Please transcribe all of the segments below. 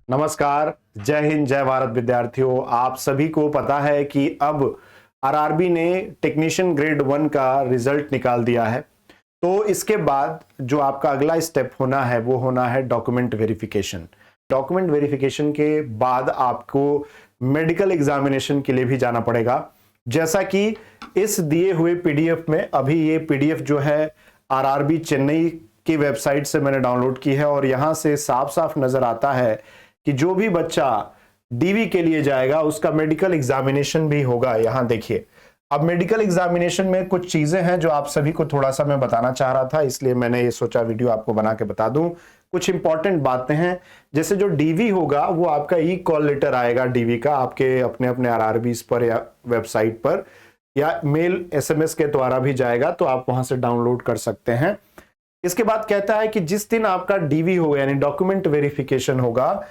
नमस्कार, जय हिंद, जय भारत विद्यार्थियों। आप सभी को पता है कि अब आरआरबी ने टेक्नीशियन ग्रेड 1 का रिजल्ट निकाल दिया है। तो इसके बाद जो आपका अगला स्टेप होना है वो होना है डॉक्यूमेंट वेरिफिकेशन। डॉक्यूमेंट वेरिफिकेशन के बाद आपको मेडिकल एग्जामिनेशन के लिए भी जाना पड़ेगा। जैसा कि इस दिए हुए पीडीएफ में, अभी ये पीडीएफ जो है आरआरबी चेन्नई की वेबसाइट से मैंने डाउनलोड की है और यहां से साफ साफ नजर आता है कि जो भी बच्चा डीवी के लिए जाएगा उसका मेडिकल एग्जामिनेशन भी होगा। यहां देखिए, अब मेडिकल एग्जामिनेशन में कुछ चीजें हैं जो आप सभी को थोड़ा सा मैं बताना चाह रहा था, इसलिए मैंने ये सोचा वीडियो आपको बना के बता दूं। कुछ इंपॉर्टेंट बातें हैं, जैसे जो डीवी होगा वो आपका ई कॉल लेटर आएगा डीवी का आपके अपने अपने आरआरबीज पर या वेबसाइट पर, या मेल एसएमएस के द्वारा भी जाएगा, तो आप वहां से डाउनलोड कर सकते हैं। इसके बाद कहता है कि जिस दिन आपका डीवी होगा यानी डॉक्यूमेंट वेरिफिकेशन होगा,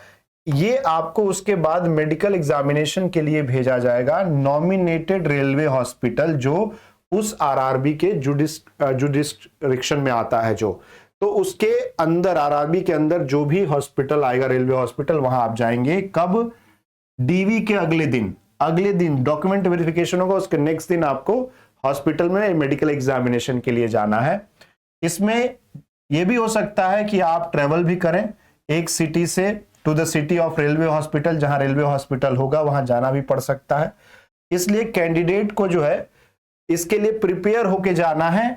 ये आपको उसके बाद मेडिकल एग्जामिनेशन के लिए भेजा जाएगा नॉमिनेटेड रेलवे हॉस्पिटल जो उस आरआरबी के जुडिस्ट्रिक्शन में आता है। जो तो उसके अंदर आरआरबी के अंदर जो भी हॉस्पिटल आएगा, रेलवे हॉस्पिटल, वहां आप जाएंगे। कब? डीवी के अगले दिन डॉक्यूमेंट वेरिफिकेशन होगा, उसके नेक्स्ट दिन आपको हॉस्पिटल में मेडिकल एग्जामिनेशन के लिए जाना है। इसमें यह भी हो सकता है कि आप ट्रेवल भी करें एक सिटी से to the city of railway hospital, जहां रेलवे हॉस्पिटल होगा वहां जाना भी पड़ सकता है। इसलिए कैंडिडेट को जो है इसके लिए प्रिपेयर होके जाना है।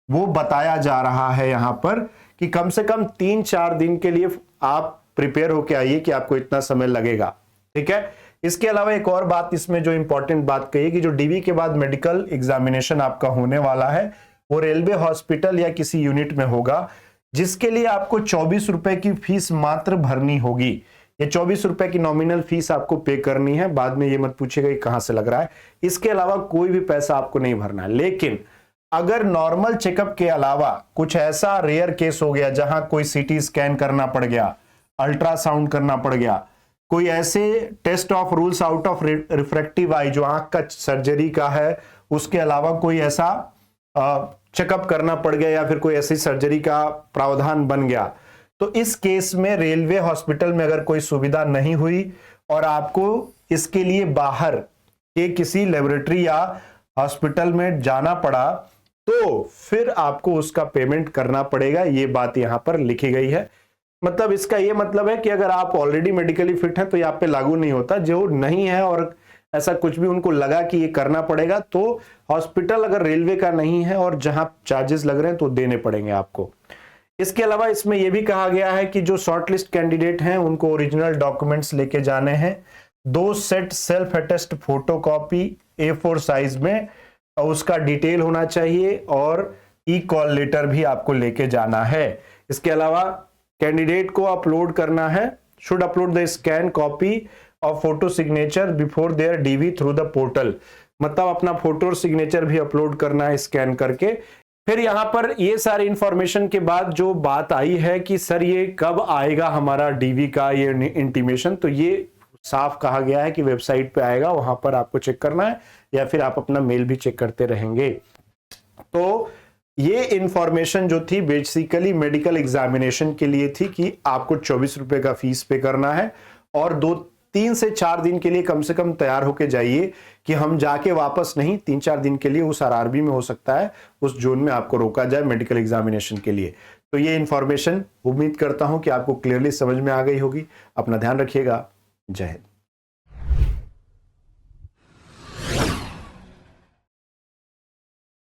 वो बताया जा रहा है यहां पर कि कम से कम 3-4 दिन के लिए आप प्रिपेयर होके आइए कि आपको इतना समय लगेगा। ठीक है। इसके अलावा एक और बात इसमें जो इंपॉर्टेंट बात कही कि जो डीवी के बाद मेडिकल एग्जामिनेशन आपका होने वाला है वो रेलवे हॉस्पिटल या किसी यूनिट में होगा, जिसके लिए आपको 24 रुपए की फीस मात्र भरनी होगी। ये 24 रुपए की नॉमिनल फीस आपको पे करनी है। बाद में ये मत पूछिएगा कि कहां से लग रहा है। इसके अलावा कोई भी पैसा आपको नहीं भरना है। लेकिन अगर नॉर्मल चेकअप के अलावा कुछ ऐसा रेयर केस हो गया जहां कोई सीटी स्कैन करना पड़ गया, अल्ट्रासाउंड करना पड़ गया, कोई ऐसे test of rules out of refractive eye जो आंख का सर्जरी का है, उसके अलावा कोई ऐसा चेकअप करना पड़ गया या फिर कोई ऐसी सर्जरी का प्रावधान बन गया, तो इस केस में रेलवे हॉस्पिटल में अगर कोई सुविधा नहीं हुई और आपको इसके लिए बाहर के किसी लेबोरेटरी या हॉस्पिटल में जाना पड़ा, तो फिर आपको उसका पेमेंट करना पड़ेगा। ये बात यहां पर लिखी गई है। मतलब इसका ये मतलब है कि अगर आप ऑलरेडी मेडिकली फिट हैं तो ये आप पे लागू नहीं होता। जो नहीं है और ऐसा कुछ भी उनको लगा कि ये करना पड़ेगा, तो हॉस्पिटल अगर रेलवे का नहीं है और जहां चार्जेस लग रहे हैं तो देने पड़ेंगे आपको। इसके अलावा इसमें यह भी कहा गया है कि जो शॉर्टलिस्ट कैंडिडेट हैं उनको ओरिजिनल डॉक्यूमेंट्स लेके जाने हैं। 2 set self attest photocopy A4 size में, उसका डिटेल होना चाहिए, और ई कॉल लेटर भी आपको लेके जाना है। इसके अलावा कैंडिडेट को अपलोड करना है, should upload the scan copy और photo signature before their DV through the portal. मतलब अपना फोटो और सिग्नेचर भी अपलोड करना है स्कैन करके। फिर यहां पर ये सारी इंफॉर्मेशन के बाद जो बात आई है कि सर ये कब आएगा हमारा डीवी का ये इंटीमेशन, तो ये साफ कहा गया है कि वेबसाइट पे आएगा, वहां पर आपको चेक करना है या फिर आप अपना मेल भी चेक करते रहेंगे। तो ये इंफॉर्मेशन जो थी बेसिकली मेडिकल एग्जामिनेशन के लिए थी कि आपको 24 रुपए का फीस पे करना है और 3 से 4 दिन के लिए कम से कम तैयार होके जाइए कि हम जाके वापस नहीं, 3-4 दिन के लिए उस आरआरबी में हो सकता है उस जोन में आपको रोका जाए मेडिकल एग्जामिनेशन के लिए। तो ये इंफॉर्मेशन उम्मीद करता हूं कि आपको क्लियरली समझ में आ गई होगी। अपना ध्यान रखिएगा। जय हिंद।